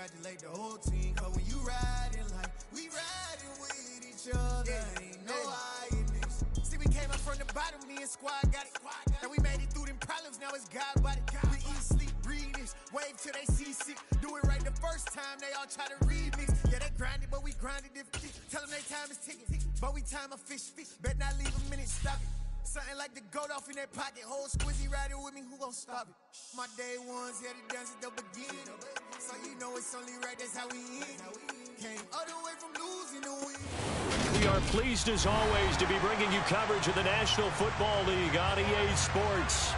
congratulate the whole team. Cause when you riding like we riding with each other, ain't no hiding this. See, we came up from the bottom, me and squad got it. And we made it through them problems, now it's God body. We eat, sleep, breathe this, wave till they see sick. Do it right the first time, they all try to remix. Yeah, they grinded, but we grinded differently. Tell them their time is ticking, but we time a fish. Bet not leave a minute, stop it. Something like the goat off in their pocket. Whole squizzy riding with me, who gon' stop it? My day ones here to dance at the beginning. So you know it's only right, that's how we end. Came all the way from losing to win. We are pleased as always to be bringing you coverage of the National Football League on EA Sports.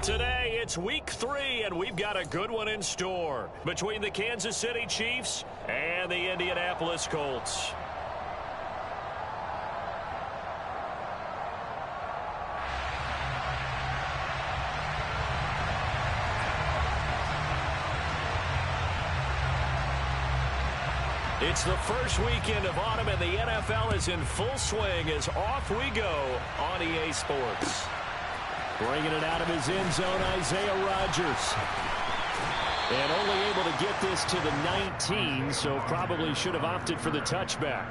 Today it's week 3 and we've got a good one in store between the Kansas City Chiefs and the Indianapolis Colts. It's the first weekend of autumn, and the NFL is in full swing as off we go on EA Sports. Bringing it out of his end zone, Isaiah Rodgers. And only able to get this to the 19, so probably should have opted for the touchback.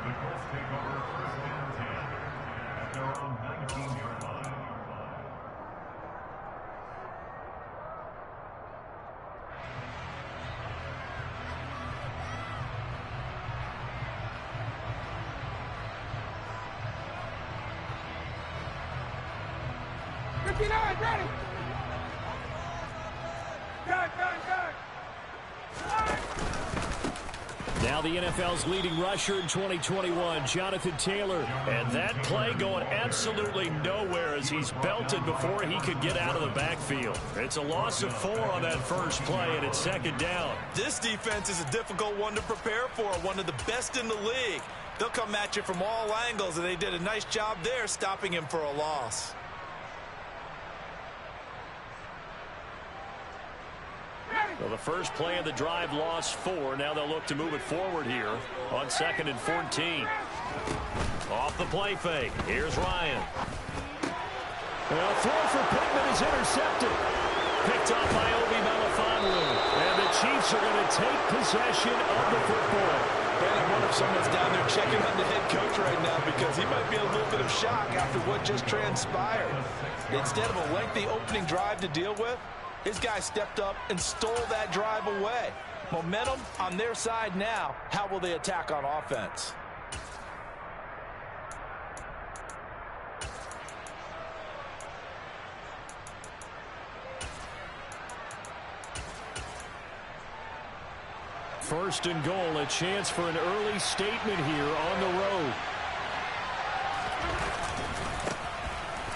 Ready. Now the NFL's leading rusher in 2021, Jonathan Taylor. And that play going absolutely nowhere as he's belted before he could get out of the backfield. It's a loss of 4 on that first play, and it's second down. This defense is a difficult one to prepare for, one of the best in the league. They'll come at you from all angles, and they did a nice job there stopping him for a loss. Well, the first play of the drive lost 4. Now they'll look to move it forward here on 2nd and 14. Off the play fake. Here's Ryan. A throw for Pittman is intercepted. Picked off by Obi Melifonwu. And the Chiefs are going to take possession of the football. And I wonder if someone's down there checking on the head coach right now because he might be in a little bit of shock after what just transpired. Instead of a lengthy opening drive to deal with, his guy stepped up and stole that drive away. Momentum on their side now. How will they attack on offense? First and goal, a chance for an early statement here on the road.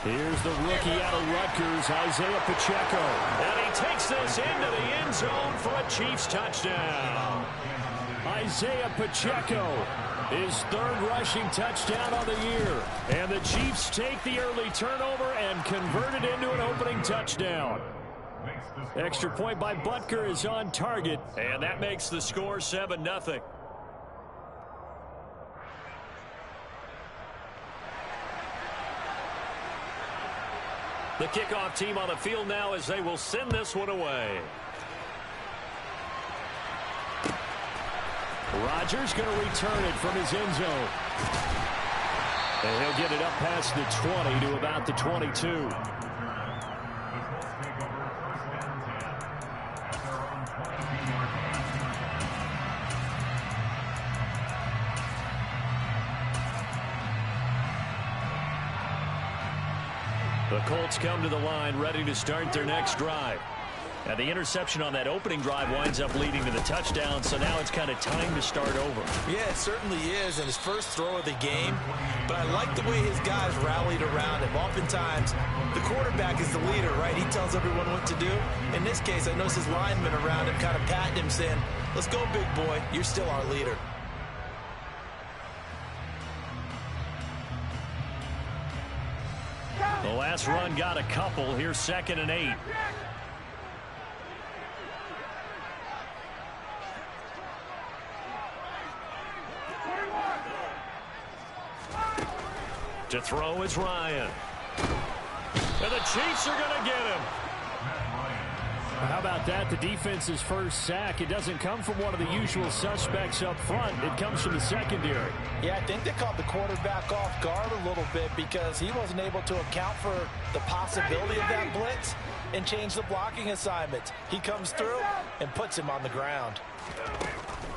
Here's the rookie out of Rutgers, Isaiah Pacheco. And he takes this into the end zone for a Chiefs touchdown. Isaiah Pacheco, his 3rd rushing touchdown on the year. And the Chiefs take the early turnover and convert it into an opening touchdown. Extra point by Butker is on target, and that makes the score 7-0. The kickoff team on the field now as they will send this one away. Rodgers going to return it from his end zone. And he'll get it up past the 20 to about the 22. The Colts come to the line ready to start their next drive. And the interception on that opening drive winds up leading to the touchdown, so now it's kind of time to start over. Yeah, it certainly is, and his first throw of the game. But I like the way his guys rallied around him. Oftentimes, the quarterback is the leader, right? He tells everyone what to do. In this case, I noticed his linemen around him kind of patting him, saying, "Let's go, big boy. You're still our leader." The last run got a couple. Here's 2nd and 8. To throw is Ryan. And the Chiefs are going to get him. How about that? The defense's first sack. It doesn't come from one of the usual suspects up front. It comes from the secondary. Yeah, I think they caught the quarterback off guard a little bit because he wasn't able to account for the possibility of that blitz and change the blocking assignment. He comes through and puts him on the ground.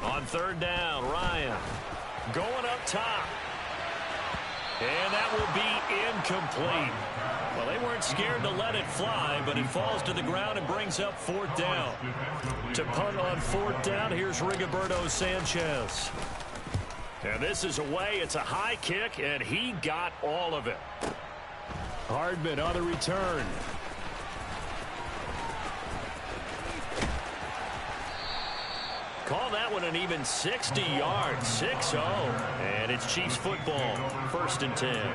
On third down, Ryan going up top. And that will be incomplete. Well, they weren't scared to let it fly, but it falls to the ground and brings up fourth down. To punt on fourth down, here's Rigoberto Sanchez. And this is away. It's a high kick, and he got all of it. Hardman on the return. Call that one an even 60 yards, 6-0. And it's Chiefs football, 1st and 10.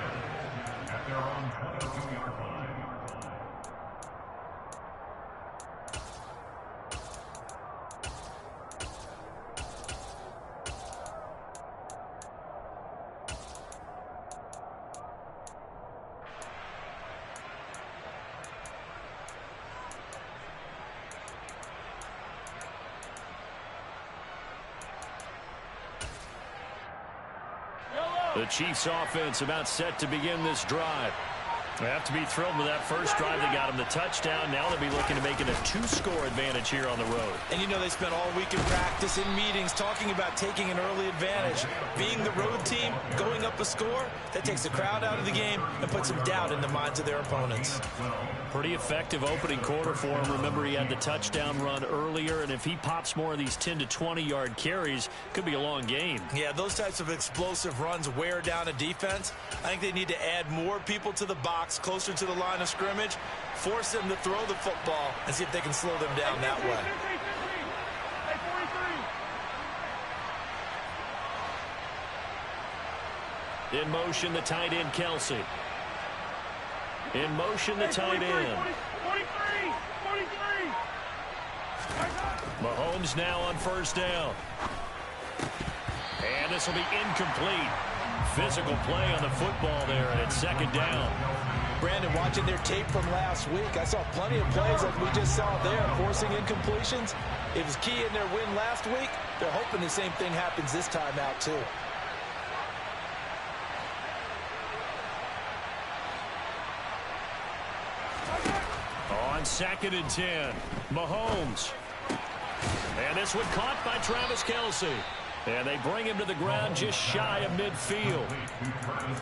The Chiefs offense about set to begin this drive. They have to be thrilled with that first drive. They got them the touchdown. Now they'll be looking to make it a 2-score advantage here on the road. And you know they spent all week in practice, in meetings, talking about taking an early advantage. Being the road team, going up a score, that takes the crowd out of the game and puts some doubt in the minds of their opponents. Pretty effective opening quarter for him. Remember, he had the touchdown run earlier, and if he pops more of these 10 to 20-yard carries, could be a long game. Yeah, those types of explosive runs wear down a defense. I think they need to add more people to the box, closer to the line of scrimmage, force them to throw the football, and see if they can slow them down that way. In motion, the tight end, Kelsey. In motion, the tight end. Mahomes now on first down. And this will be incomplete. Physical play on the football there, and it's 2nd down. Brandon, watching their tape from last week, I saw plenty of plays like we just saw there, forcing incompletions. It was key in their win last week. They're hoping the same thing happens this time out, too. On 2nd and 10, Mahomes. And this one caught by Travis Kelce. And they bring him to the ground just shy of midfield.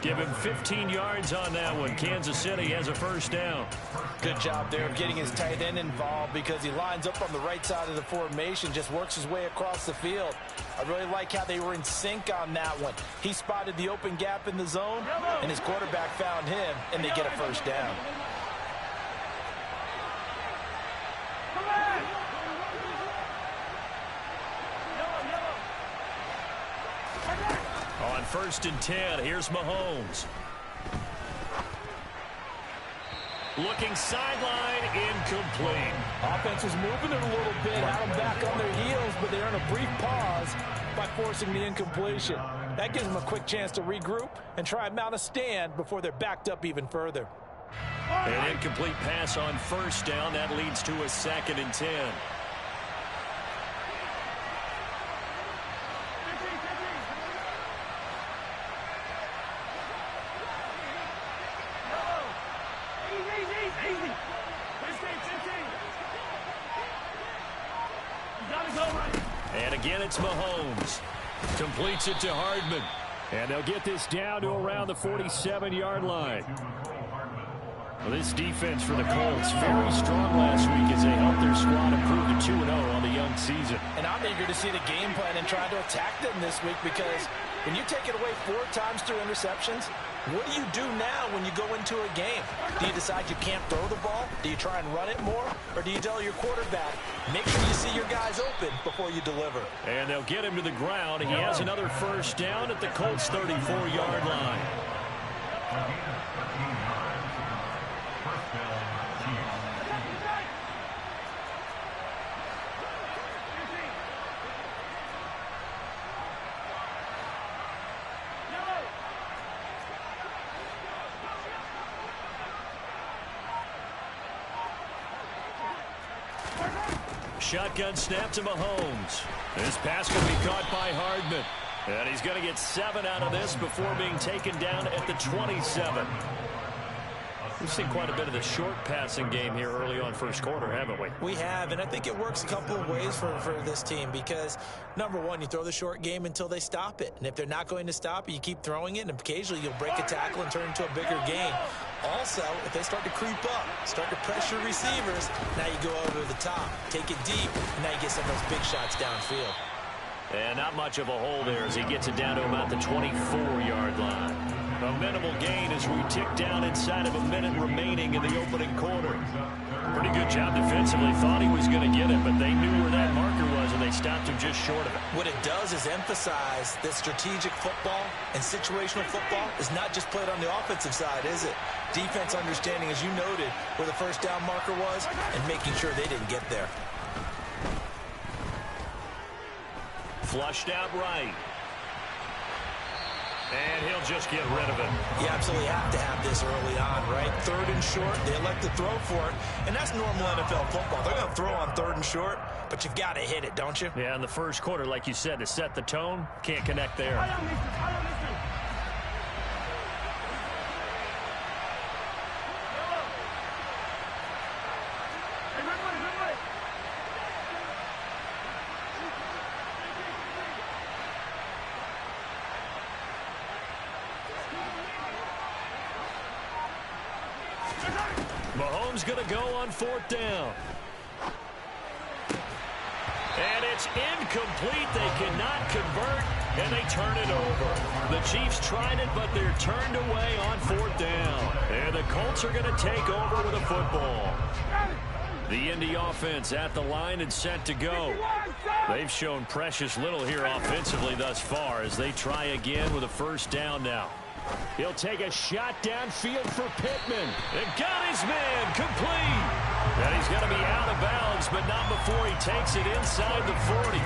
Give him 15 yards on that one. Kansas City has a first down. Good job there of getting his tight end involved because he lines up on the right side of the formation, just works his way across the field. I really like how they were in sync on that one. He spotted the open gap in the zone, and his quarterback found him, and they get a first down. On 1st and 10, here's Mahomes. Looking sideline, incomplete. Offense was moving it a little bit, had them back on their heels, but they're in a brief pause by forcing the incompletion. That gives them a quick chance to regroup and try and mount a stand before they're backed up even further. An incomplete pass on first down. That leads to a 2nd and 10. And again, it's Mahomes. Completes it to Hardman. And they'll get this down to around the 47-yard line. Well, this defense for the Colts, very strong last week as they helped their squad improve to 2-0 on the young season. And I'm eager to see the game plan and try to attack them this week because when you take it away 4 times through interceptions, what do you do now when you go into a game? Do you decide you can't throw the ball? Do you try and run it more? Or do you tell your quarterback, make sure you see your guys open before you deliver? And they'll get him to the ground. He has another first down at the Colts' 34-yard line. Shotgun snap to Mahomes. This pass can be caught by Hardman. And he's going to get 7 out of this before being taken down at the 27. We've seen quite a bit of the short passing game here early on first quarter, haven't we? We have, and I think it works a couple of ways for this team because, number one, you throw the short game until they stop it. And if they're not going to stop it, you keep throwing it, and occasionally you'll break a tackle and turn it into a bigger game. Also, if they start to creep up, start to pressure receivers, now you go over the top, take it deep, and now you get some of those big shots downfield. And not much of a hole there as he gets it down to about the 24-yard line. A minimal gain as we tick down inside of a minute remaining in the opening quarter. Pretty good job defensively. Thought he was going to get it, but they knew where that marker was, and they stopped him just short of it. What it does is emphasize that strategic football and situational football is not just played on the offensive side, is it? Defense understanding, as you noted, where the first down marker was and making sure they didn't get there. Flushed out right. And he'll just get rid of it. You absolutely have to have this early on, right? 3rd and short, they elect to throw for it. And that's normal NFL football. They're going to throw on 3rd and short, but you've got to hit it, don't you? Yeah, in the first quarter, like you said, to set the tone, can't connect there. Mahomes going to go on 4th down. And it's incomplete. They cannot convert, and they turn it over. The Chiefs tried it, but they're turned away on 4th down. And the Colts are going to take over with a football. The Indy offense at the line and set to go. They've shown precious little here offensively thus far as they try again with a 1st down now. He'll take a shot downfield for Pittman. And got his man complete. And he's going to be out of bounds, but not before he takes it inside the 40.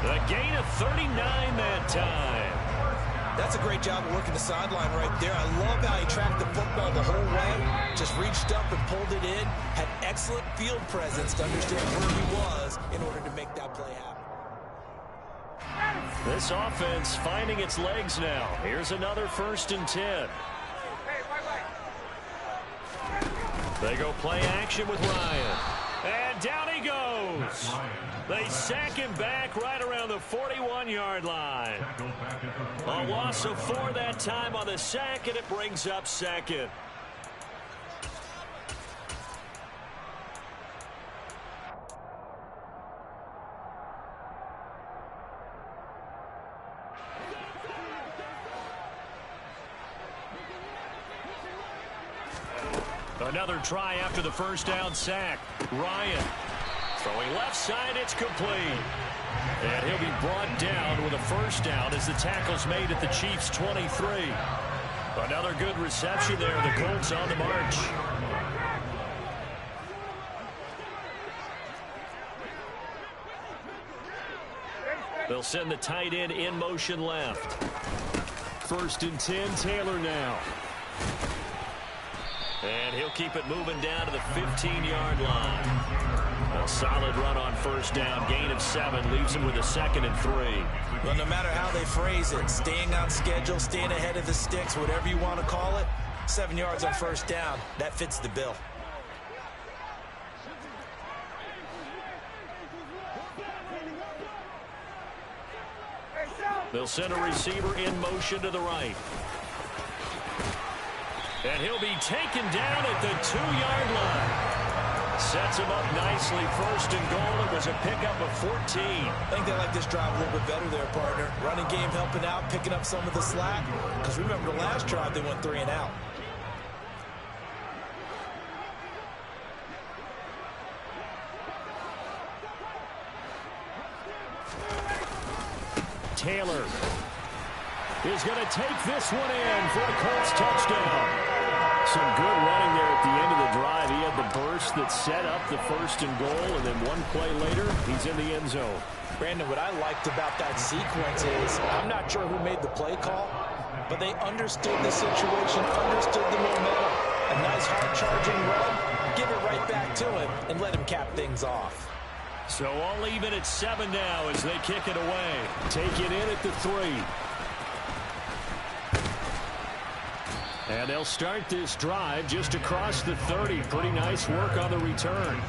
A gain of 39 that time. That's a great job of working the sideline right there. I love how he tracked the football the whole way. Just reached up and pulled it in. Had excellent field presence to understand where he was in order to make that play happen. This offense finding its legs now. Here's another 1st and 10. They go play action with Ryan. And down he goes. They sack him back right around the 41-yard line. A loss of 4 that time on the sack, and it brings up 2nd. Another try after the 1st down sack. Ryan throwing left side. It's complete. And he'll be brought down with a 1st down as the tackle's made at the Chiefs' 23. Another good reception there. The Colts on the march. They'll send the tight end in motion left. 1st and 10, Taylor now. And he'll keep it moving down to the 15-yard line. A solid run on 1st down. Gain of 7 leaves him with a 2nd and 3. Well, no matter how they phrase it, staying on schedule, staying ahead of the sticks, whatever you want to call it, 7 yards on 1st down, that fits the bill. They'll send a receiver in motion to the right. And he'll be taken down at the 2-yard line. Sets him up nicely. 1st and goal. It was a pickup of 14. I think they like this drive a little bit better there, partner. Running game helping out, picking up some of the slack. Because remember the last drive, they went 3 and out. Taylor is going to take this one in for a Colts touchdown. Some good running there at the end of the drive. He had the burst that set up the 1st and goal, and then one play later, he's in the end zone. Brandon, what I liked about that sequence is I'm not sure who made the play call, but they understood the situation, understood the momentum. A nice hard-charging run, give it right back back to him and let him cap things off. So all even at 7 now as they kick it away. Take it in at the 3. And they'll start this drive just across the 30. Pretty nice work on the return.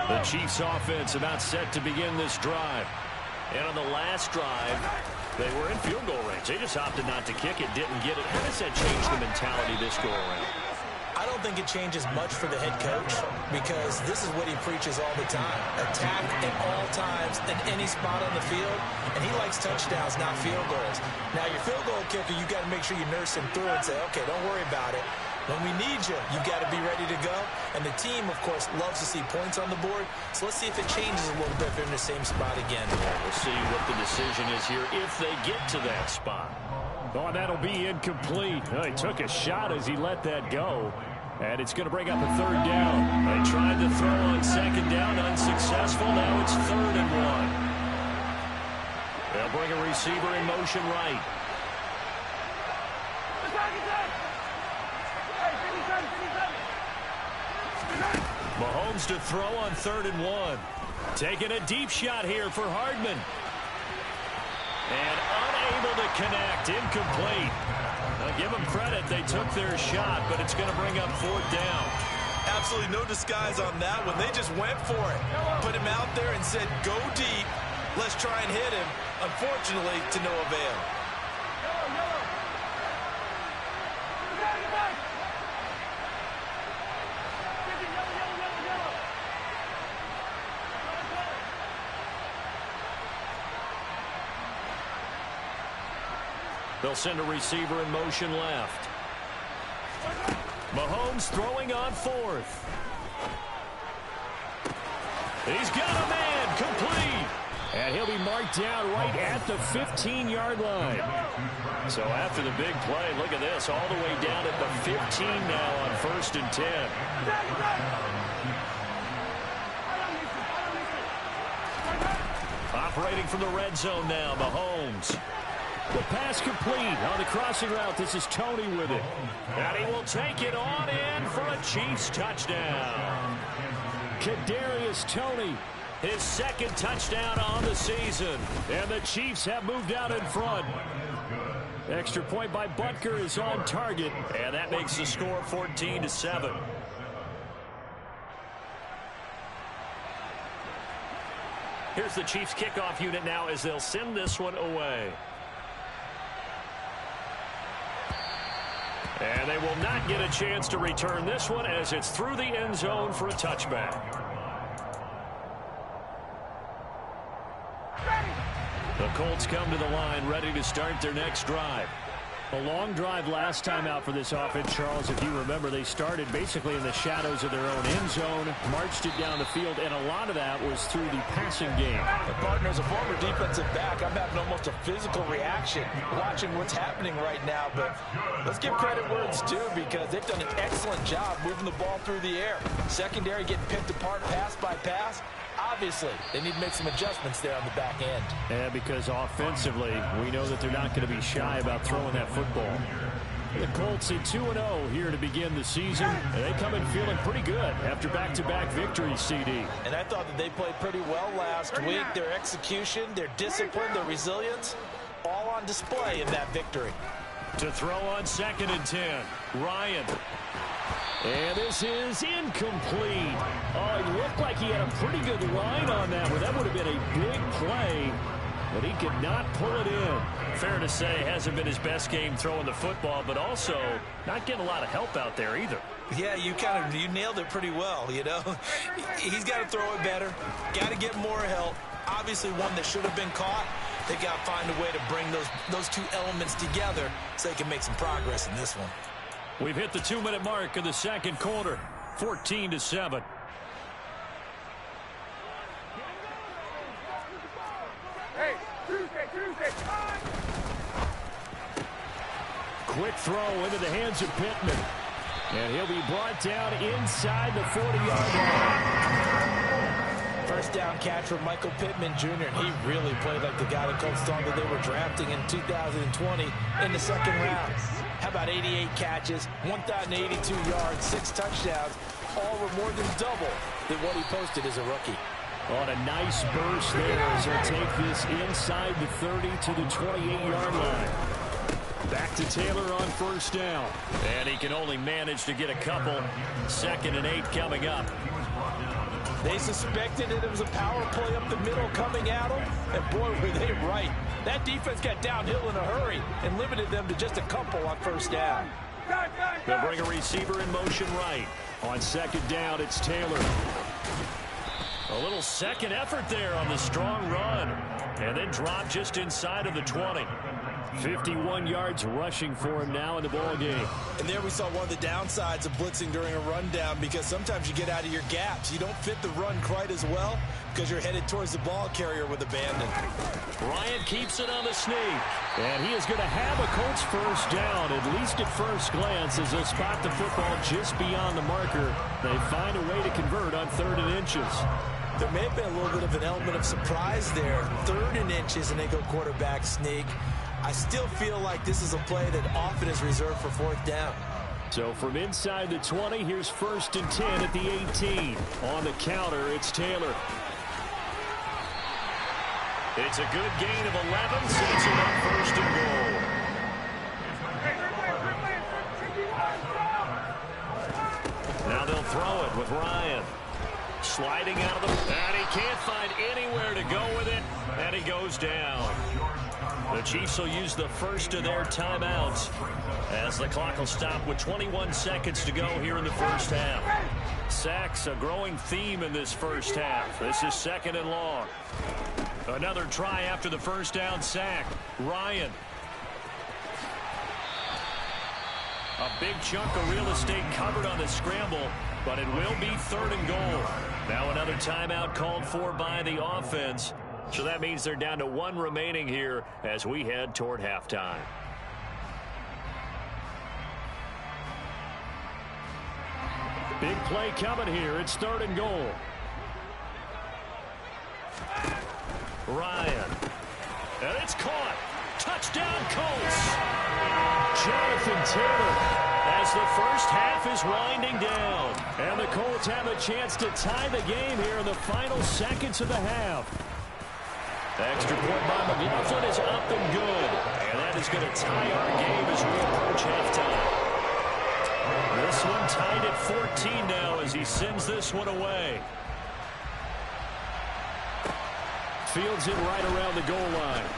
The Chiefs offense about set to begin this drive. And on the last drive, they were in field goal range. They just opted not to kick it, didn't get it. How does that change the mentality this go around? I don't think it changes much for the head coach because this is what he preaches all the time. Attack at all times in any spot on the field, and he likes touchdowns, not field goals. Now, your field goal kicker, you got to make sure you nurse him through and say, okay, don't worry about it. When we need you, you got to be ready to go. And the team, of course, loves to see points on the board. So let's see if it changes a little bit if they're in the same spot again. We'll see what the decision is here if they get to that spot. Oh, that'll be incomplete. Oh, he took a shot as he let that go. And it's going to bring up a 3rd down. They tried to throw on 2nd down, unsuccessful. Now it's 3rd and 1. They'll bring a receiver in motion right. Mahomes to throw on 3rd and 1. Taking a deep shot here for Hardman. And unable to connect. Incomplete. Now give them credit. They took their shot, but it's going to bring up 4th down. Absolutely no disguise on that one. They just went for it. Put him out there and said, go deep. Let's try and hit him. Unfortunately, to no avail. They'll send a receiver in motion left. Mahomes throwing on 4th. He's got a man, complete. And he'll be marked down right at the 15-yard line. So after the big play, look at this, all the way down at the 15 now on 1st and 10. Operating from the red zone now, Mahomes. The pass complete on the crossing route. This is Tony with it. And he will take it on in for a Chiefs touchdown. Kadarius Toney, his 2nd touchdown on the season. And the Chiefs have moved out in front. Extra point by Butker is on target. And that makes the score 14-7. Here's the Chiefs kickoff unit now as they'll send this one away. And they will not get a chance to return this one as it's through the end zone for a touchback. The Colts come to the line ready to start their next drive. A long drive last time out for this offense, Charles. If you remember, they started basically in the shadows of their own end zone, marched it down the field, and a lot of that was through the passing game. And partner, as a former defensive back, I'm having almost a physical reaction watching what's happening right now. But let's give credit where it's due because they've done an excellent job moving the ball through the air. Secondary getting picked apart pass by pass. Obviously, they need to make some adjustments there on the back end. Yeah, because offensively, we know that they're not going to be shy about throwing that football. The Colts at 2-0 here to begin the season. They come in feeling pretty good after back-to-back victories, CD. And I thought that they played pretty well last week. Their execution, their discipline, their resilience, all on display in that victory. To throw on 2nd and 10, Ryan. And this is incomplete. Oh, it looked like he had a pretty good line on that one. That would have been a big play, but he could not pull it in. Fair to say, hasn't been his best game throwing the football, but also not getting a lot of help out there either. Yeah, you nailed it pretty well, you know. He's got to throw it better, got to get more help. Obviously one that should have been caught. They got to find a way to bring those two elements together so they can make some progress in this one. We've hit the 2-minute mark of the second quarter, 14-7. Hey, Tuesday. Quick throw into the hands of Pittman. And he'll be brought down inside the 40-yard line. First down catch from Michael Pittman Jr. And he really played like the guy the Colts thought that they were drafting in 2020 in the second round. How about 88 catches, 1,082 yards, 6 touchdowns, all were more than double than what he posted as a rookie. On a nice burst there as he'll take this inside the 30 to the 28-yard line. Back to Taylor on first down. And he can only manage to get a couple. 2nd and 8 coming up. They suspected that it was a power play up the middle coming at them, and boy, were they right. That defense got downhill in a hurry and limited them to just a couple on first down. They'll bring a receiver in motion right. On 2nd down, it's Taylor. A little second effort there on the strong run, and then drop just inside of the 20. 51 yards rushing for him now in the ball game. And there we saw one of the downsides of blitzing during a rundown, because sometimes you get out of your gaps. You don't fit the run quite as well because you're headed towards the ball carrier with abandon. Bryant keeps it on the sneak, and he is going to have a Colts first down, at least at first glance, as they'll spot the football just beyond the marker. They find a way to convert on 3rd and inches. There may have been a little bit of an element of surprise there. 3rd and inches, and they go quarterback sneak. I still feel like this is a play that often is reserved for 4th down. So from inside the 20, here's 1st and 10 at the 18. On the counter, it's Taylor. It's a good gain of 11, sets him up 1st and goal. Now they'll throw it with Ryan. Sliding out of the... And he can't find anywhere to go with it, and he goes down. The Chiefs will use the first of their timeouts as the clock will stop with 21 seconds to go here in the first half. Sacks, a growing theme in this first half. This is 2nd and long. Another try after the first down sack. Ryan. A big chunk of real estate covered on the scramble, but it will be 3rd and goal. Now another timeout called for by the offense. So that means they're down to 1 remaining here as we head toward halftime. Big play coming here. It's 3rd and goal. Ryan. And it's caught. Touchdown, Colts. Jonathan Taylor as the first half is winding down. And the Colts have a chance to tie the game here in the final seconds of the half. Extra point by McLaughlin is up and good. And that is going to tie our game as we approach halftime. This one tied at 14 now as he sends this one away. Fields it right around the goal line.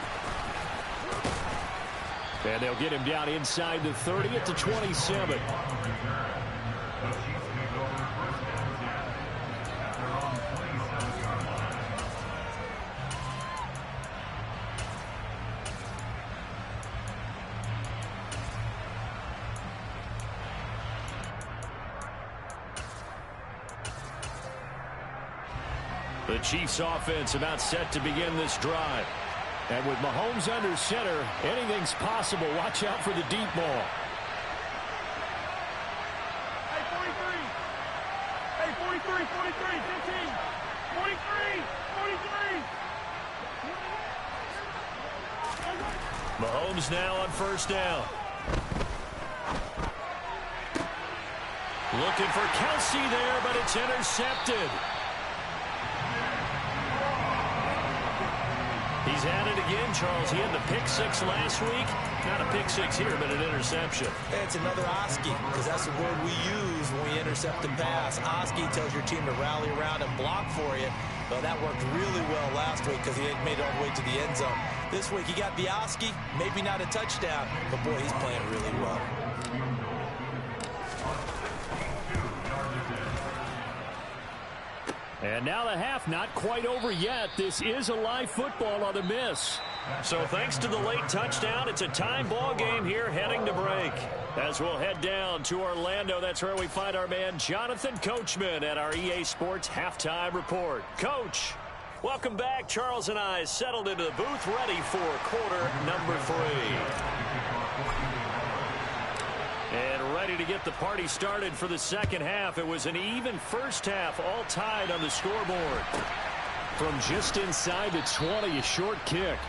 And they'll get him down inside the 30 at the 27. The Chiefs offense about set to begin this drive. And with Mahomes under center, anything's possible. Watch out for the deep ball. Hey, 43. Hey, 43, 43, 15. 43, 43. Mahomes now on first down. Looking for Kelsey there, but it's intercepted. He's at it again, Charles. He had the pick 6 last week. Not a pick 6 here, but an interception. It's another Oski, because that's the word we use when we intercept the pass. Oski tells your team to rally around and block for you. Well, that worked really well last week because he had made it all the way to the end zone. This week he got the Oski, maybe not a touchdown, but boy, he's playing really well. And now the half not quite over yet. This is a live football on the miss. So thanks to the late touchdown, it's a time ball game here heading to break. As we'll head down to Orlando, that's where we find our man Jonathan Coachman at our EA Sports Halftime Report. Coach, welcome back. Charles and I settled into the booth ready for quarter number 3. And ready to get the party started for the second half. It was an even first half, all tied on the scoreboard. From just inside the 20, a short kick.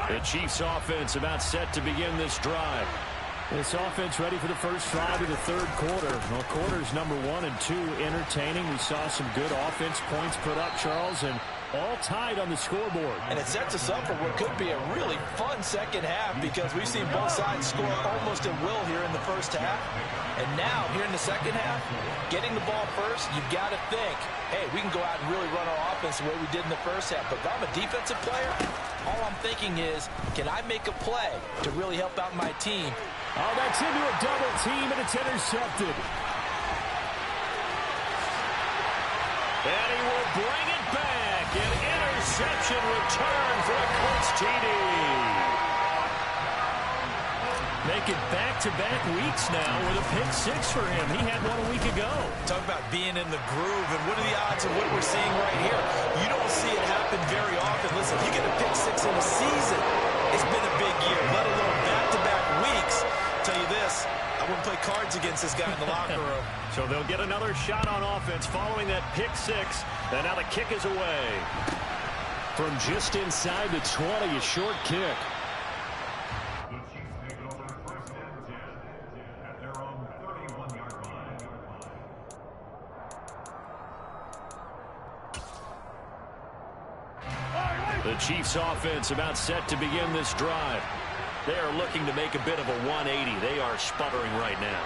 The Chiefs offense about set to begin this drive. This offense ready for the first drive of the third quarter. Well, quarters number 1 and 2 entertaining. We saw some good offense points put up, Charles, and all tied on the scoreboard. And it sets us up for what could be a really fun second half because we've seen both sides score almost at will here in the first half. And now, here in the second half, getting the ball first, you've got to think, hey, we can go out and really run our offense the way we did in the first half. But if I'm a defensive player, all I'm thinking is, can I make a play to really help out my team? Oh, that's into a double team, and it's intercepted. And he will bring it back. An interception return for a Colts TD. Make it back-to-back weeks now with a pick 6 for him. He had one a week ago. Talk about being in the groove, and what are the odds of what we're seeing right here? You don't see it happen very often. Listen, you get a pick 6 in a season, it's been a big year, let alone back-to-back weeks. I'll tell you this, I wouldn't play cards against this guy in the locker room. So they'll get another shot on offense following that pick 6, and now the kick is away. From just inside the 20, a short kick. The Chiefs offense about set to begin this drive. They are looking to make a bit of a 180. They are sputtering right now.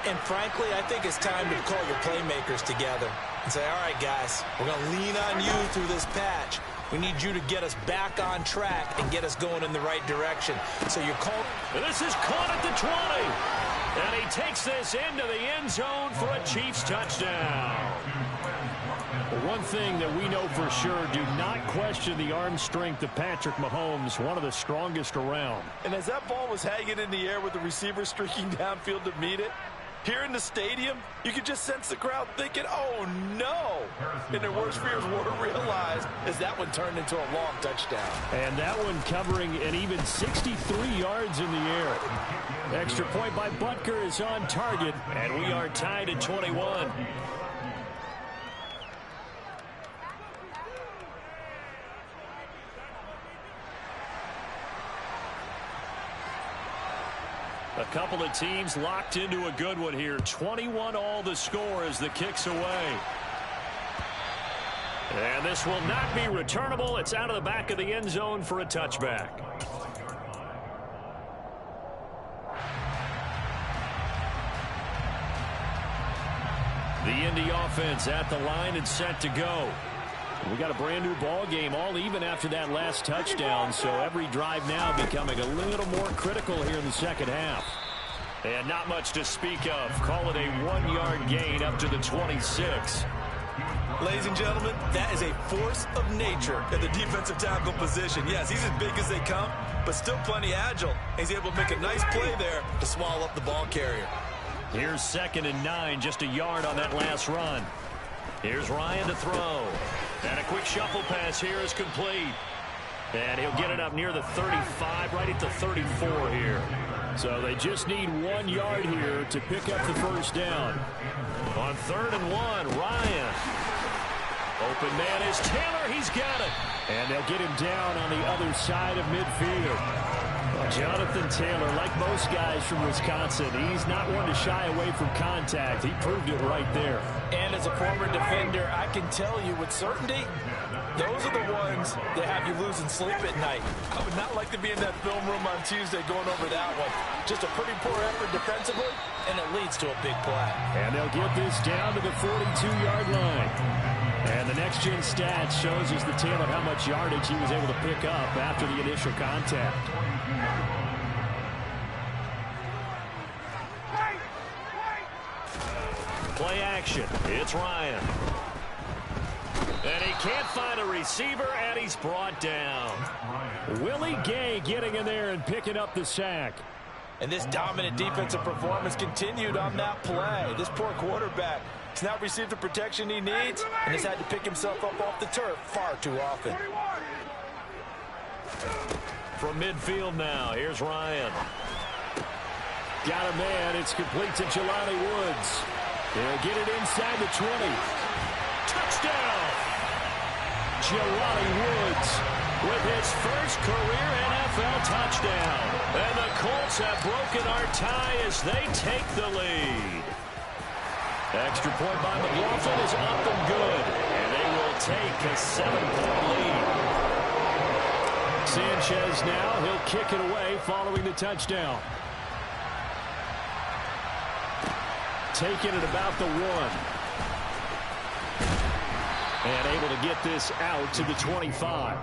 And frankly, I think it's time to call your playmakers together and say, all right, guys, we're going to lean on you through this patch. We need you to get us back on track and get us going in the right direction. So you're calling. This is caught at the 20. And he takes this into the end zone for a Chiefs touchdown. One thing that we know for sure, do not question the arm strength of Patrick Mahomes, one of the strongest around. And as that ball was hanging in the air with the receiver streaking downfield to meet it, here in the stadium, you could just sense the crowd thinking, oh, no. And their worst fears were realized as that one turned into a long touchdown. And that one covering an even 63 yards in the air. Extra point by Butker is on target, and we are tied at 21. A couple of teams locked into a good one here. 21 all the score as the kick's away. And this will not be returnable. It's out of the back of the end zone for a touchback. The Indy offense at the line and set to go. We got a brand new ball game, all even after that last touchdown, so every drive now becoming a little more critical here in the second half. And not much to speak of. Call it a 1-yard gain up to the 26. Ladies and gentlemen, that is a force of nature at the defensive tackle position. Yes, he's as big as they come, but still plenty agile. He's able to make a nice play there to swallow up the ball carrier. Here's 2nd and 9, just a yard on that last run. Here's Ryan to throw. And a quick shuffle pass here is complete. And he'll get it up near the 35, right at the 34 here. So they just need 1 yard here to pick up the first down. On 3rd and 1, Ryan. Open man is Taylor. He's got it. And they'll get him down on the other side of midfield. Jonathan Taylor, like most guys from Wisconsin, he's not one to shy away from contact. He proved it right there. And as a former defender, I can tell you with certainty, those are the ones that have you losing sleep at night. I would not like to be in that film room on Tuesday going over that one. Just a pretty poor effort defensively, and it leads to a big play. And they'll get this down to the 42-yard line. And the next-gen stats shows us the Taylor how much yardage he was able to pick up after the initial contact. Play action. It's Ryan. And he can't find a receiver, and he's brought down. Willie Gay getting in there and picking up the sack. And this dominant defensive performance continued on that play. This poor quarterback has not received the protection he needs and has had to pick himself up off the turf far too often. From midfield now, here's Ryan. got a man. It's complete to Jelani Woods. They'll get it inside the 20. Touchdown! Jelani Woods with his first career NFL touchdown. And the Colts have broken our tie as they take the lead. Extra point by McLaughlin is up and good. And they will take a 7-point lead. Sanchez now, he'll kick it away following the touchdown. Taking it about the 1. And able to get this out to the 25.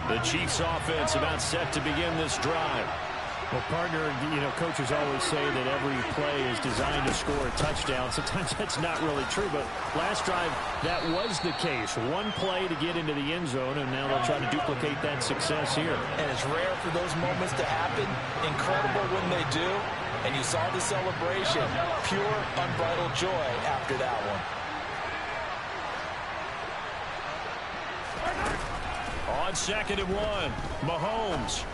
The Chiefs offense about set to begin this drive. Well, partner, coaches always say that every play is designed to score a touchdown. Sometimes that's not really true, but last drive, that was the case. One play to get into the end zone, and now they'll try to duplicate that success here. And it's rare for those moments to happen. Incredible when they do. And you saw the celebration. Pure, unbridled joy after that one. On 2nd and 1, Mahomes.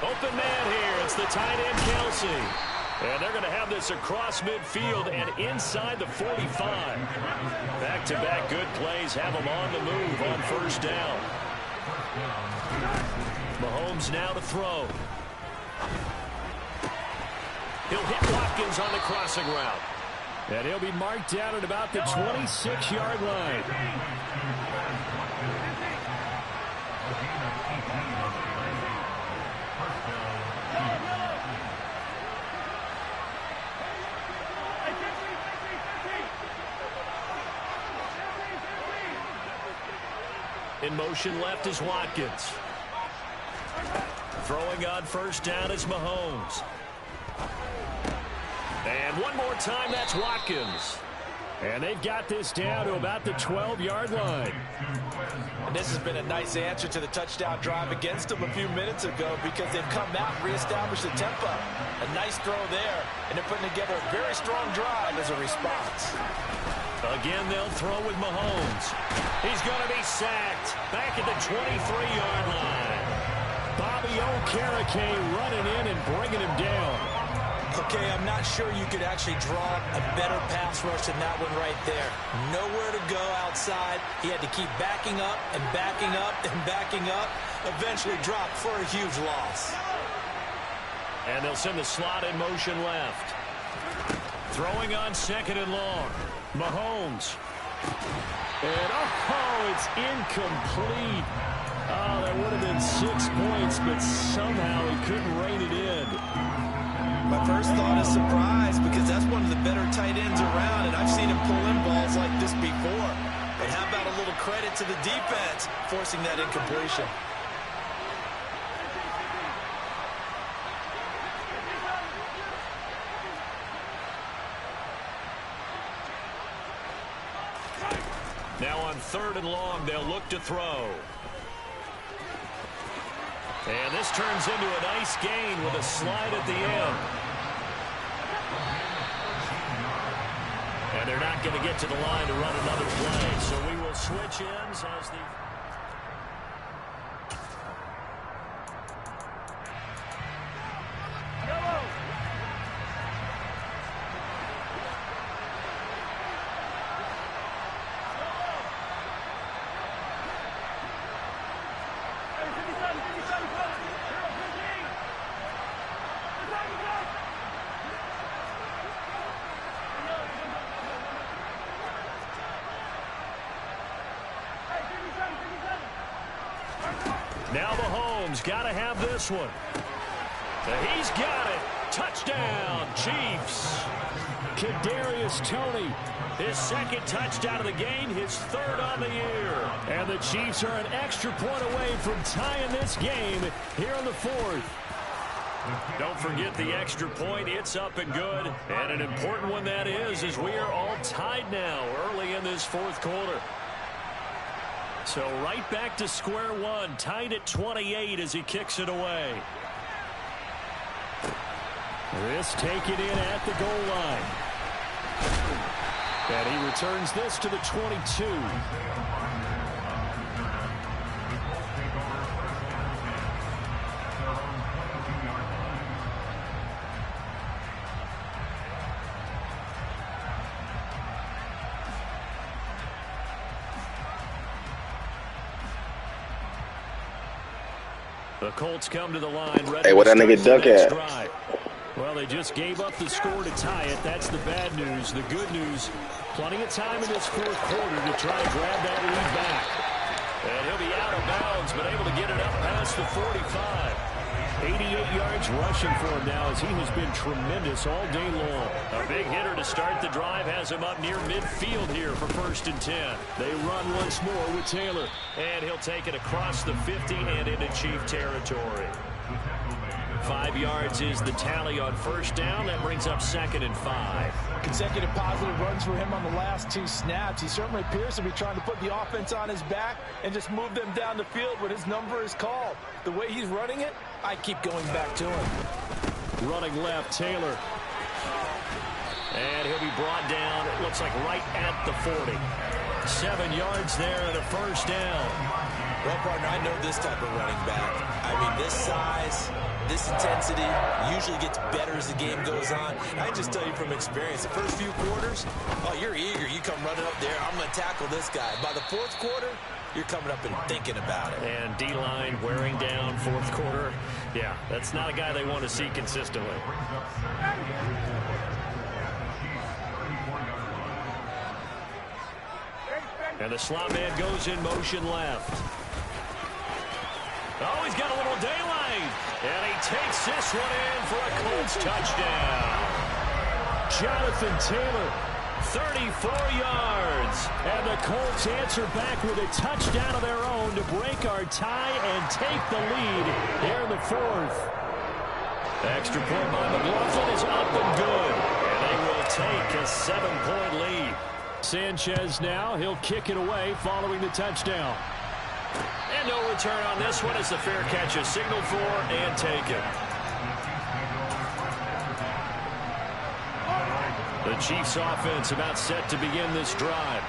Open man here. It's the tight end, Kelsey. And they're going to have this across midfield and inside the 45. Back-to-back good plays have them on the move on first down. Mahomes now to throw. He'll hit Watkins on the crossing route. And he'll be marked down at about the 26-yard line. In motion left is Watkins. Throwing on first down is Mahomes. And one more time, that's Watkins. And they've got this down to about the 12-yard line. And this has been a nice answer to the touchdown drive against them a few minutes ago because they've come out and reestablished the tempo. A nice throw there, and they're putting together a very strong drive as a response. Again, they'll throw with Mahomes. He's going to be sacked back at the 23-yard line. Bobby Okereke running in and bringing him down. Okay, I'm not sure you could actually draw a better pass rush than that one right there. Nowhere to go outside. He had to keep backing up and backing up and backing up. Eventually dropped for a huge loss. And they'll send the slot in motion left. Throwing on 2nd and long. Mahomes. And, it's incomplete. Oh, that would have been 6 points, but somehow he couldn't rein it in. My first thought is surprise because that's one of the better tight ends around, and I've seen him pull in balls like this before. But how about a little credit to the defense forcing that incompletion? Now on 3rd and long, they'll look to throw. And this turns into a nice gain with a slide at the end. And they're not going to get to the line to run another play. So we will switch ends as the... Now Mahomes got to have this one. He's got it. Touchdown, Chiefs. Kadarius Toney, his 2nd touchdown of the game, his 3rd on the year. And the Chiefs are an extra point away from tying this game here in the 4th. Don't forget the extra point. It's up and good. And an important one that is, as we are all tied now early in this 4th quarter. So right back to square one, tied at 28 as he kicks it away. This taken in at the goal line. And he returns this to the 22. The Colts come to the line. Ready. Hey, what that nigga Duck at? Drive. Well, they just gave up the score to tie it. That's the bad news. The good news, plenty of time in this fourth quarter to try and grab that lead back. And he'll be out of bounds, but able to get it up past the 45. 88 yards rushing for him now as he has been tremendous all day long. A big hitter to start the drive has him up near midfield here for 1st and 10. They run once more with Taylor. And he'll take it across the 50 and into Chief territory. 5 yards is the tally on 1st down. That brings up 2nd and 5. Consecutive positive runs for him on the last 2 snaps. He certainly appears to be trying to put the offense on his back and just move them down the field when his number is called. The way he's running it, I keep going back to him. Running left, Taylor. And he'll be brought down, it looks like right at the 40. 7 yards there and a 1st down. Well, partner, I know this type of running back. I mean, this size, this intensity usually gets better as the game goes on. I just tell you from experience, the first few quarters, oh, you're eager. You come running up there, I'm going to tackle this guy. By the 4th quarter, you're coming up and thinking about it. And D-line wearing down 4th quarter. Yeah, that's not a guy they want to see consistently. And the slot man goes in motion left. Oh, he's got a little daylight. And he takes this one in for a Colts touchdown. Jonathan Taylor, 34 yards. And the Colts answer back with a touchdown of their own to break our tie and take the lead here in the 4th. Extra point by McLaughlin is up and good. And they will take a 7-point lead. Sanchez now, he'll kick it away following the touchdown. And no return on this one as the fair catch is signaled for and taken. The Chiefs offense about set to begin this drive.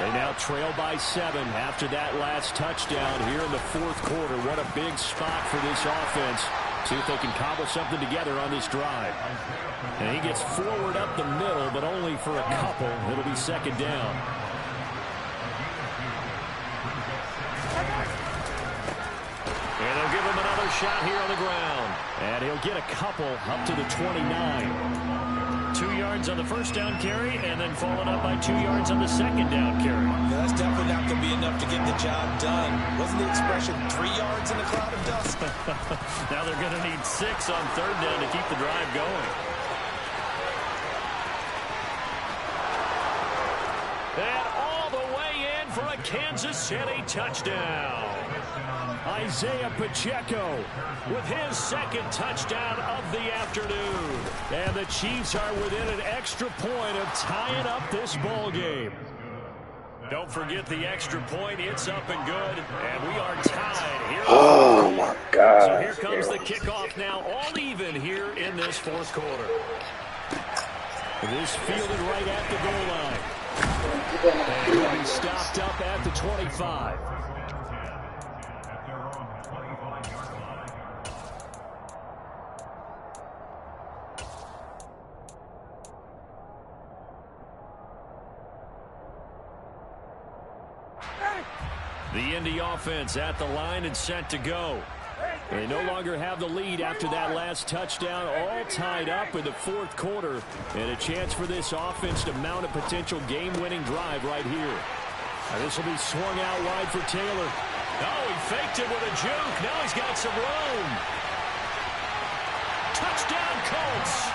They now trail by 7 after that last touchdown here in the 4th quarter. What a big spot for this offense. See if they can cobble something together on this drive. And he gets forward up the middle, but only for a couple. It'll be 2nd down. And they'll give him another shot here on the ground. And he'll get a couple up to the 29. 2 yards on the 1st down carry, and then followed up by 2 yards on the 2nd down carry. Yeah, that's definitely not going to be enough to get the job done. Wasn't the expression 3 yards in a cloud of dust? Now they're going to need 6 on 3rd down to keep the drive going. And all the way in for a Kansas City touchdown. Isaiah Pacheco with his 2nd touchdown of the afternoon. And the Chiefs are within an extra point of tying up this ball game. Don't forget the extra point. It's up and good. And we are tied here. Oh, my God. So here comes the kickoff now, all even here in this 4th quarter. This fielded right at the goal line. And he'll be stopped up at the 25. The Indy offense at the line and set to go. They no longer have the lead after that last touchdown, all tied up in the 4th quarter. And a chance for this offense to mount a potential game-winning drive right here. Now this will be swung out wide for Taylor. Oh, he faked it with a juke. Now he's got some room. Touchdown, Colts.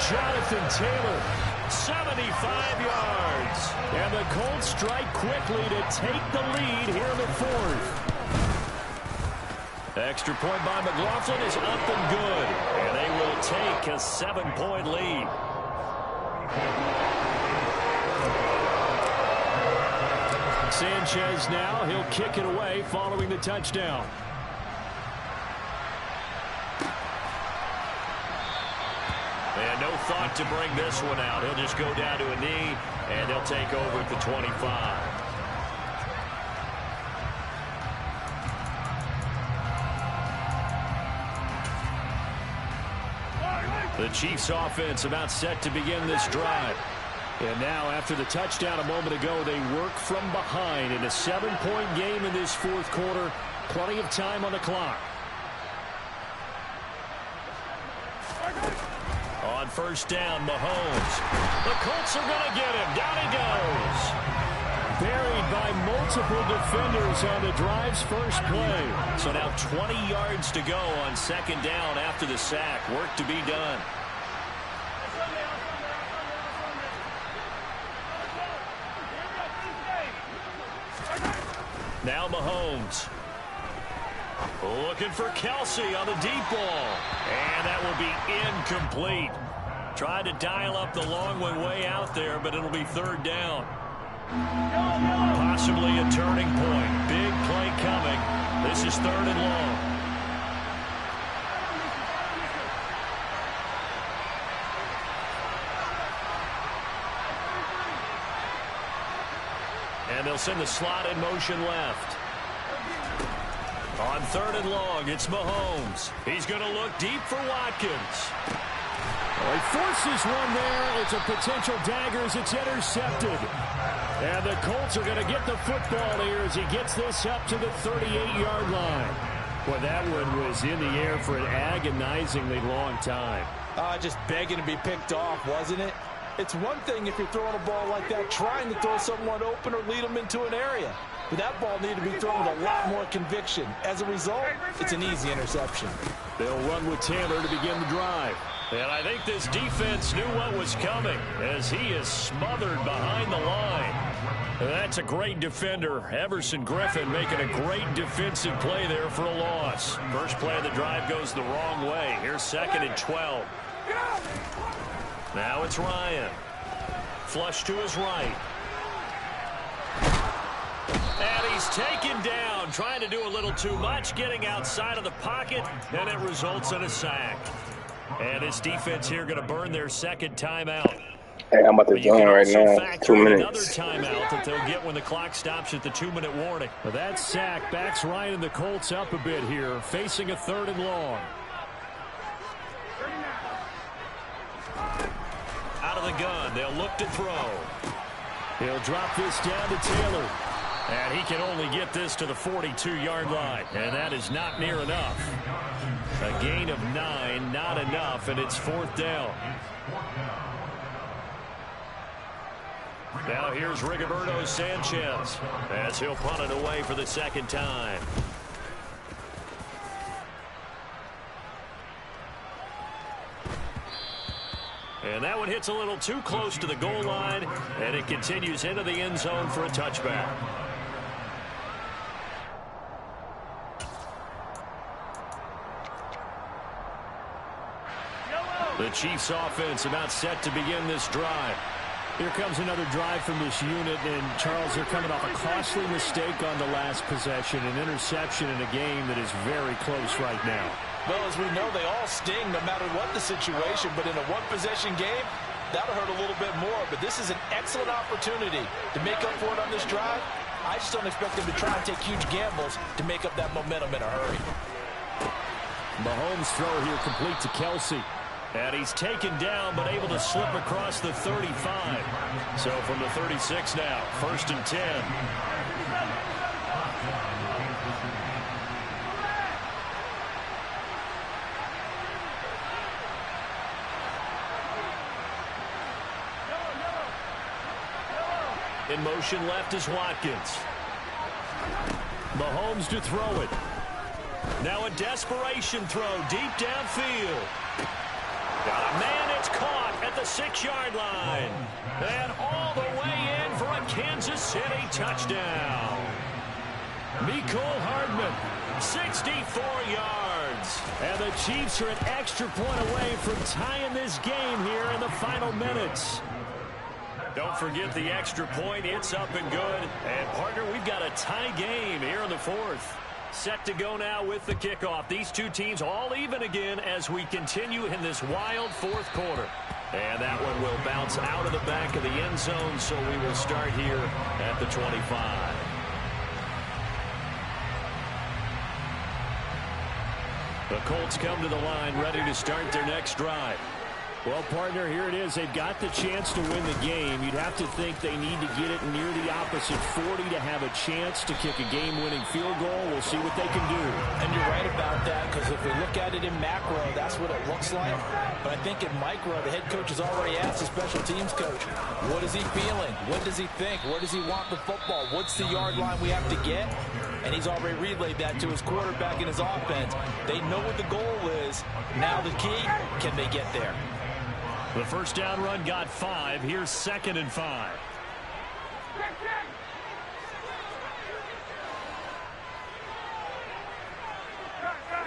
Jonathan Taylor, 75 yards. And the Colts strike quickly to take the lead here in the 4th. Extra point by McLaughlin is up and good. And they will take a 7-point lead. Sanchez now, he'll kick it away following the touchdown. And no thought to bring this one out. He'll just go down to a knee, and they'll take over at the 25. The Chiefs offense about set to begin this drive. And now after the touchdown a moment ago, they work from behind in a 7-point game in this fourth quarter. Plenty of time on the clock. On first down, Mahomes. The Colts are going to get him. Down he goes. Buried by multiple defenders on the drive's first play. So now 20 yards to go on second down after the sack. Work to be done. Now Mahomes. Looking for Kelsey on the deep ball. And that will be incomplete. Tried to dial up the long one way out there, but it'll be third down. Possibly a turning point. Big play coming. This is third and long. And they'll send the slot in motion left. On third and long, it's Mahomes. He's going to look deep for Watkins. Well, he forces one there. It's a potential dagger as it's intercepted. And the Colts are going to get the football here as he gets this up to the 38-yard line. Well, that one was in the air for an agonizingly long time. Just begging to be picked off, wasn't it? It's one thing if you're throwing a ball like that, trying to throw someone open or lead them into an area. But that ball needed to be thrown with a lot more conviction. As a result, it's an easy interception. They'll run with Tanner to begin the drive. And I think this defense knew what was coming as he is smothered behind the line. That's a great defender. Everson Griffin making a great defensive play there for a loss. First play of the drive goes the wrong way. Here's second and 12. Now it's Ryan. Flush to his right. And he's taken down, trying to do a little too much, getting outside of the pocket, and it results in a sack. And this defense here going to burn their second timeout. Hey, I'm about to join right now. 2 minutes. Another timeout that they'll get when the clock stops at the 2-minute warning. Well, that sack backs Ryan and the Colts up a bit here, facing a third and long. Out of the gun, they'll look to throw. He'll drop this down to Taylor. And he can only get this to the 42-yard line. And that is not near enough. A gain of 9, not enough, and it's fourth down. Now here's Rigoberto Sanchez as he'll punt it away for the second time. And that one hits a little too close to the goal line, and it continues into the end zone for a touchback. The Chiefs offense about set to begin this drive. Here comes another drive from this unit, and Charles, they're coming off a costly mistake on the last possession, an interception in a game that is very close right now. Well, as we know, they all sting no matter what the situation, but in a one-possession game, that'll hurt a little bit more. But this is an excellent opportunity to make up for it on this drive. I just don't expect them to try and take huge gambles to make up that momentum in a hurry. Mahomes' throw here complete to Kelsey. And he's taken down, but able to slip across the 35. So from the 36 now, first and 10. In motion left is Watkins. Mahomes to throw it. Now a desperation throw deep downfield. Got a man, it's caught at the 6-yard line. And all the way in for a Kansas City touchdown. Mecole Hardman, 64 yards. And the Chiefs are an extra point away from tying this game here in the final minutes. Don't forget the extra point. It's up and good. And, partner, we've got a tie game here in the fourth. Set to go now with the kickoff. These two teams all even again as we continue in this wild fourth quarter. And that one will bounce out of the back of the end zone, so we will start here at the 25. The Colts come to the line ready to start their next drive. Well, partner, here it is. They've got the chance to win the game. You'd have to think they need to get it near the opposite 40 to have a chance to kick a game-winning field goal. We'll see what they can do. And you're right about that, because if we look at it in macro, that's what it looks like. But I think in micro, the head coach has already asked the special teams coach, what is he feeling? What does he think? Where does he want the football? What's the yard line we have to get? And he's already relayed that to his quarterback and his offense. They know what the goal is. Now the key, can they get there? The first down run got 5. Here's 2nd and 5.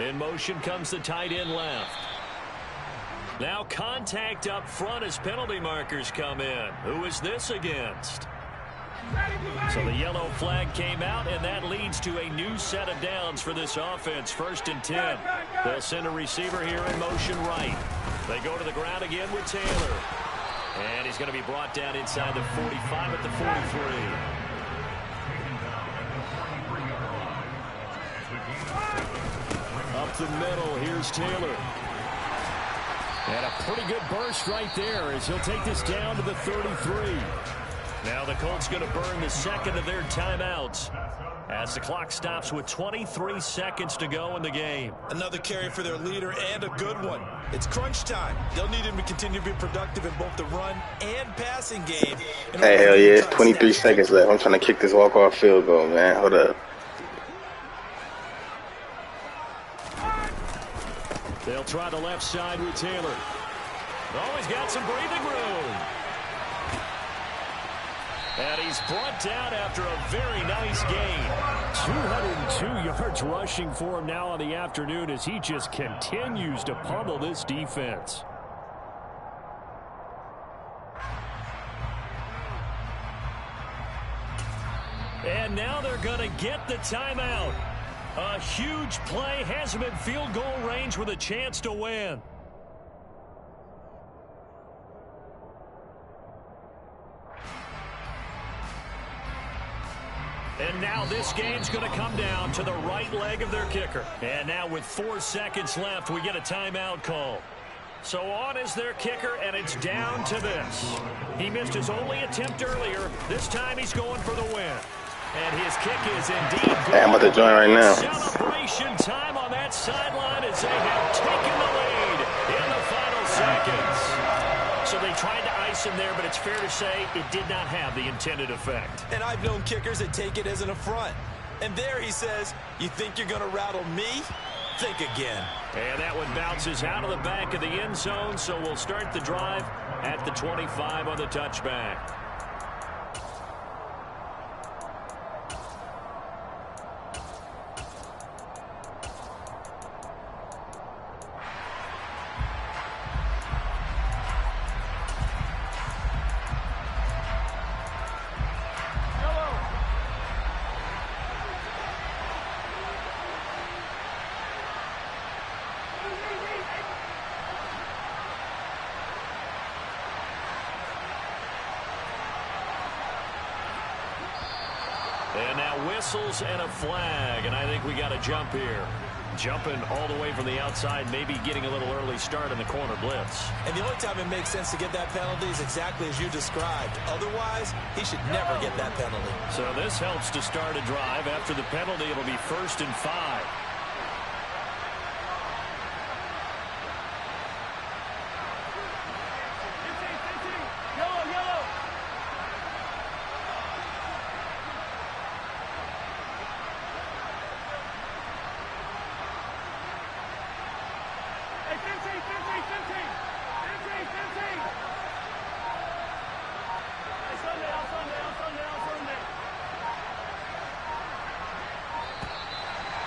In motion comes the tight end left. Now contact up front as penalty markers come in. Who is this against? So the yellow flag came out, and that leads to a new set of downs for this offense. 1st and 10. They'll send a receiver here in motion right. They go to the ground again with Taylor. And he's going to be brought down inside the 45 at the 43. Up the middle, here's Taylor. And a pretty good burst right there as he'll take this down to the 33. Now the Colts going to burn the second of their timeouts as the clock stops with 23 seconds to go in the game. Another carry for their leader, and a good one. It's crunch time. They'll need him to continue to be productive in both the run and passing game. Hey, hell yeah, it's 23 seconds left. I'm trying to kick this walk-off field goal, man. Hold up. They'll try the left side with Taylor. Oh, he's got some breathing room. And he's brought down after a very nice gain. 202 yards rushing for him now on the afternoon as he just continues to pummel this defense. And now they're going to get the timeout. A huge play has him in field goal range with a chance to win. And now this game's going to come down to the right leg of their kicker. And now with 4 seconds left, we get a timeout call. So on is their kicker, and it's down to this. He missed his only attempt earlier. This time he's going for the win. And his kick is indeed good. Hey, I'm about to join right now. Celebration time on that sideline as they have taken the lead in the final seconds. So they tried to ice him there, but it's fair to say it did not have the intended effect. And I've known kickers that take it as an affront. And there he says, you think you're going to rattle me? Think again. And that one bounces out of the back of the end zone, so we'll start the drive at the 25 on the touchback. And now whistles and a flag, and I think we got a jump here. Jumping all the way from the outside, maybe getting a little early start in the corner blitz. And the only time it makes sense to get that penalty is exactly as you described. Otherwise, he should never get that penalty. So this helps to start a drive. After the penalty, it'll be 1st and 5.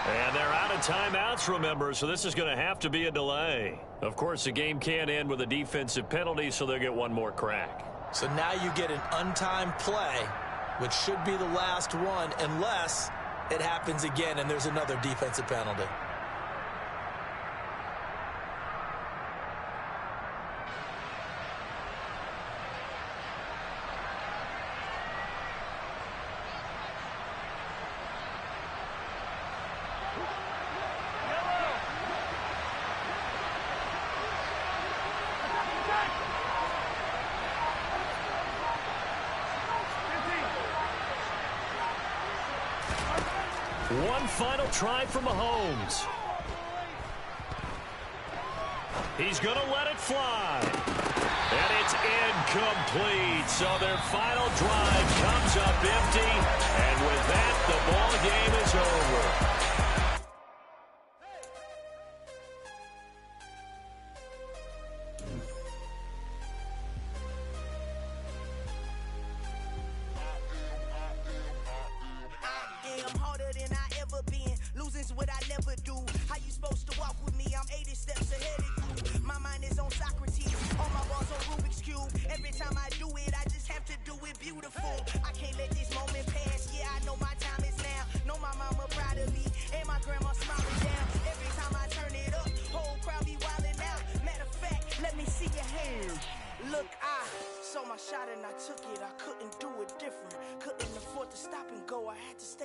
And they're out of timeouts, remember, so this is going to have to be a delay. Of course, the game can't end with a defensive penalty, so they'll get one more crack. So now you get an untimed play, which should be the last one, unless it happens again, and there's another defensive penalty. One final try for Mahomes. He's going to let it fly. And it's incomplete. So their final drive comes up empty. And with that, the ball game is over.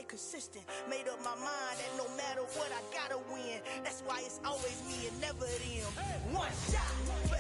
Consistent, made up my mind that no matter what I gotta win. That's why it's always me and never them. One shot.